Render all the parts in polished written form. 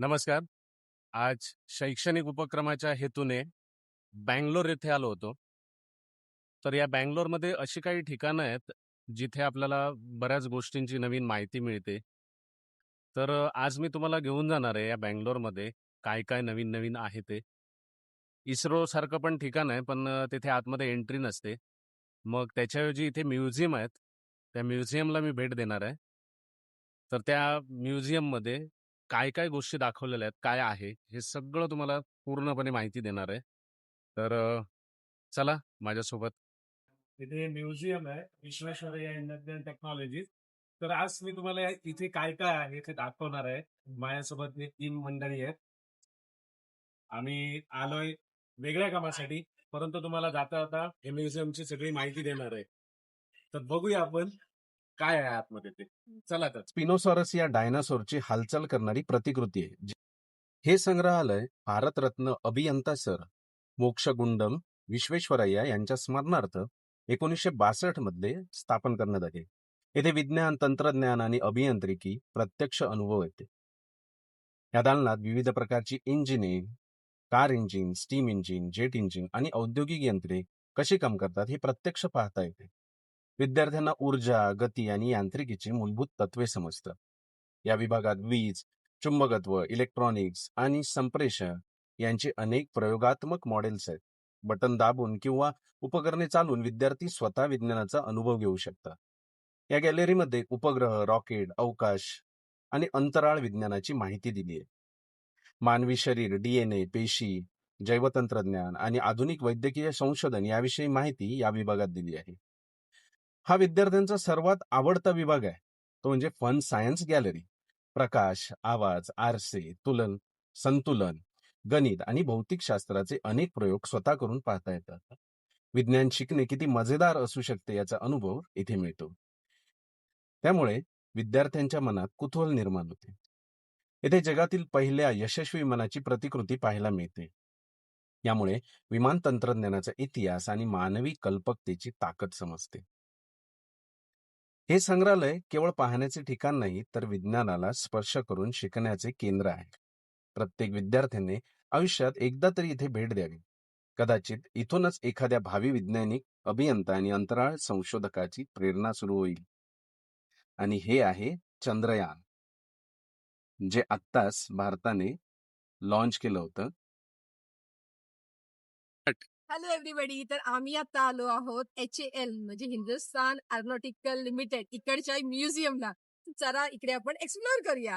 नमस्कार. आज शैक्षणिक उपक्रमाच्या हेतूने बंगलोर येथे आलो होतो. तर या बंगलोरमध्ये अशी काही ठिकाणं आहेत, जिथे आपल्याला बऱ्याच गोष्टींची नवीन माहिती मिळते. तर आज मी तुम्हाला घेऊन जाणार आहे या बंगलोरमध्ये काय-काय नवीन-नवीन आहे ते. इस्रोसारखं पण ठिकाण आहे, पण तिथे आतमध्ये एंट्री नसते. मग त्याच्याऐवजी इथे म्युझियम आहेत. त्या म्युझियमला मी भेट देणार आहे. तर त्या म्युझियममध्ये काय-काय गोष्टी दाखवलेल्या आहेत, काय आहे, हे सगळं तुम्हाला पूर्णपणे माहिती देणार आहे. तर चला माझ्यासोबत. इथे म्युझियम आहे, विश्वेश्वरय्या इंडस्ट्रियल टेक्नॉलॉजीज. तर आज मी तुम्हाला इथे काय-काय आहे ते दाखवणार आहे. माझ्यासोबत हे 3 मंडळी आहेत. आम्ही आलोय वेगळ्या कामासाठी, परंतु तुम्हाला जाता-जाता हे म्युझियमची सगळी माहिती देणार आहे. तर बघूया आपण काय आहे आतमध्ये ते. चला तर. स्पिनोसॉरस या डायनासोरची हालचाल करणारी प्रतिकृती आहे. हे संग्रहालय भारतरत्न अभियंता सर मोक्षगुंडम विश्वेश्वरय्या यांच्या स्मरणार्थ 1962 मध्ये स्थापन करण्यात आले. येथे विज्ञान, तंत्रज्ञान आणि अभियांत्रिकी प्रत्यक्ष अनुभव येते. या दालनात विविध प्रकारची इंजिने, car engine, steam engine, jet engine आणि औद्योगिक यंत्रे कशी काम करतात हे प्रत्यक्ष पाहता येते. विद्यार्थ्यांना ऊर्जा, गती आणि यांत्रिकीची मूलभूत तत्वे समजतात. या विभागात वीज, चुंबकत्व, इलेक्ट्रॉनिक्स आणि संप्रेषण यांचे अनेक प्रयोगात्मक मॉडेल्स आहेत. बटन दाबून किंवा उपकरणे चालवून विद्यार्थी स्वतः विज्ञानाचा अनुभव घेऊ शकतात. या गॅलरीमध्ये उपग्रह, रॉकेट, अवकाश आणि अंतराळ विज्ञानाची माहिती दिली आहे. मानवी शरीर, डीएनए, पेशी, जैवतंत्रज्ञान आणि आधुनिक वैद्यकीय संशोधन याविषयी माहिती या विभागात दिली आहे. हा विद्यार्थ्यांचा सर्वात आवडता विभाग आहे, तो म्हणजे फन सायन्स गॅलरी. प्रकाश, आवाज, आरसे, संतुलन, गणित आणि भौतिकशास्त्राचे अनेक प्रयोग स्वतः करून पाहता येतात. विज्ञान शिकणे किती मजेदार असू शकते याचा अनुभव इथे मिळतो. त्यामुळे विद्यार्थ्यांच्या मनात कुतूहल निर्माण होते. येथे जगातील पहिल्या यशस्वी विमानाची प्रतिकृती पाहायला मिळते. यामुळे विमान तंत्रज्ञानाचा इतिहास आणि मानवी कल्पकतेची ताकद समजते. हे संग्रहालय केवळ पाहण्याचे ठिकाण नाही, तर विज्ञानाला स्पर्श करून शिकण्याचे केंद्र आहे. प्रत्येक विद्यार्थ्याने आयुष्यात एकदा तरी इथे भेट द्यावी. कदाचित इथूनच एखाद्या भावी वैज्ञानिक, अभियंता आणि अंतराळ संशोधकाची प्रेरणा सुरू होईल. आणि हे आहे चंद्रयान, जे आत्ताच भारताने लॉन्च केलं होतं. Hello everybody. तर आम्ही आता आलो आहोत HAL म्हणजे हिंदुस्थान एरोनॉटिकल लिमिटेड इकडच्या म्युझियमला. चला इकडे आपण एक्सप्लोर करूया.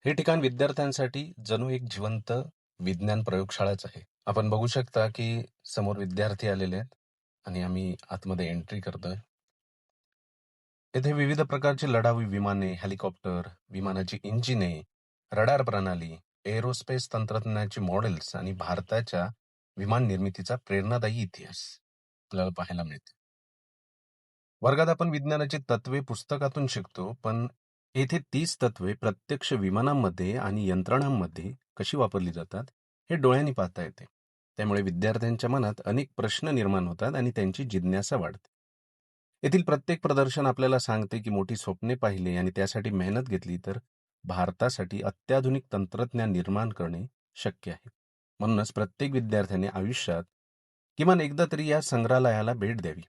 हे ठिकाण विद्यार्थ्यांसाठी जणू एक जिवंत विज्ञान प्रयोगशाळाच आहे. आपण बघू शकता की समोर विद्यार्थी आलेले आहेत आणि आम्ही आतमध्ये एंट्री करतोय. येथे विविध प्रकारची लढाऊ विमाने, हेलिकॉप्टर, विमानाची इंजिने, रडार प्रणाली, एरोस्पेस तंत्रज्ञानाची मॉडेल्स आणि भारताच्या विमान निर्मितीचा प्रेरणादायी इतिहास आपल्याला पाहायला मिळते. वर्गात आपण विज्ञानाची तत्वे पुस्तकातून शिकतो, पण येथे तीच तत्वे प्रत्यक्ष विमानांमध्ये आणि यंत्रणांमध्ये कशी वापरली जातात हे डोळ्यांनी पाहता येते. त्यामुळे विद्यार्थ्यांच्या मनात अनेक प्रश्न निर्माण होतात आणि त्यांची जिज्ञासा वाढते. येथील प्रत्येक प्रदर्शन आपल्याला सांगते की मोठी स्वप्ने पाहिली आणि त्यासाठी मेहनत घेतली तर भारतासाठी अत्याधुनिक तंत्रज्ञान निर्माण करणे शक्य आहे. म्हणूनच प्रत्येक विद्यार्थ्याने आयुष्यात किमान एकदा तरी या संग्रहालयाला भेट द्यावी.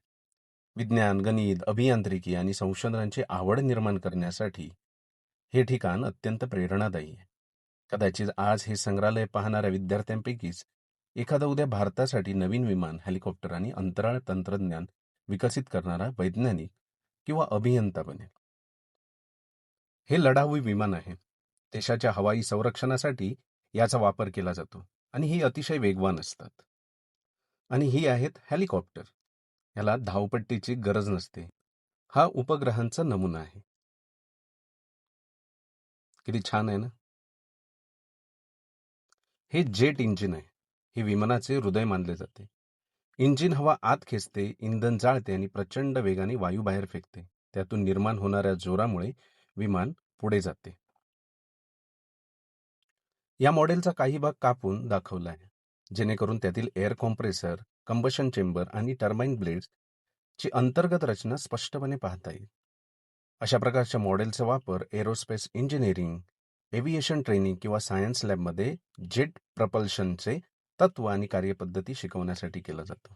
विज्ञान, गणित, अभियांत्रिकी आणि संशोधनाची आवड निर्माण करण्यासाठी हे ठिकाण अत्यंत प्रेरणादायी आहे. कदाचित आज हे संग्रहालय पाहणाऱ्या विद्यार्थ्यांपैकीच एखादा उद्या भारतासाठी नवीन विमान, हेलिकॉप्टर आणि अंतराळ तंत्रज्ञान विकसित करणारा वैज्ञानिक किंवा अभियंता बनेल. हे लढाऊ विमान आहे. देशाच्या हवाई संरक्षणासाठी याचा वापर केला जातो आणि ही अतिशय वेगवान असतात. आणि ही आहेत हेलिकॉप्टर. याला धावपट्टीची गरज नसते. हा उपग्रहांचा नमुना आहे. किती छान आहे ना. हे जेट इंजिन आहे. हे विमानाचे हृदय मानले जाते. इंजिन हवा आत खेचते, इंधन जाळते आणि प्रचंड वेगाने वायू बाहेर फेकते. त्यातून निर्माण होणाऱ्या जोरामुळे विमान पुढे जाते. या मॉडेलचा काही भाग कापून दाखवला आहे, जेणेकरून त्यातील एअर कॉम्प्रेसर, कंबशन चेंबर आणि टर्बाइन ब्लेड्स ची अंतर्गत रचना स्पष्टपणे पाहता येईल. अशा प्रकारच्या मॉडेलचा वापर एरोस्पेस इंजिनिअरिंग, एव्हिएशन ट्रेनिंग किंवा सायन्स लॅबमध्ये जेट प्रपल्शनचे तत्व आणि कार्यपद्धती शिकवण्यासाठी केलं जातं.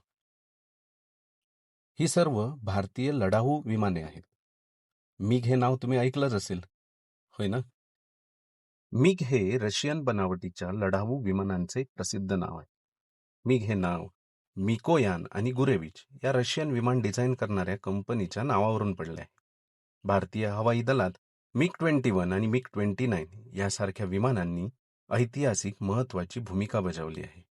ही सर्व भारतीय लढाऊ विमाने आहेत. मिग हे नाव तुम्ही ऐकलंच असेल, होय ना? मिग हे रशियन बनावटीच्या लढाऊ विमानांचे प्रसिद्ध नाव आहे. मिग हे नाव मिकोयान आणि गुरेविच या रशियन विमान डिझाईन करणाऱ्या कंपनीच्या नावावरून पडले आहे. भारतीय हवाई दलात मिग-21 आणि मिग-29 यासारख्या विमानांनी ऐतिहासिक महत्त्वाची भूमिका बजावली आहे.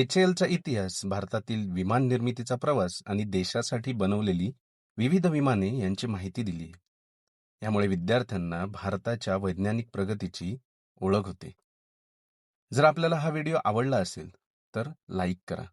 HALचा इतिहास, भारतातील विमान निर्मितीचा प्रवास आणि देशासाठी बनवलेली विविध विमाने यांची माहिती दिली आहे. यामुळे विद्यार्थ्यांना भारताच्या वैज्ञानिक प्रगतीची ओळख होते. जर आपल्याला हा व्हिडिओ आवडला असेल तर लाईक करा,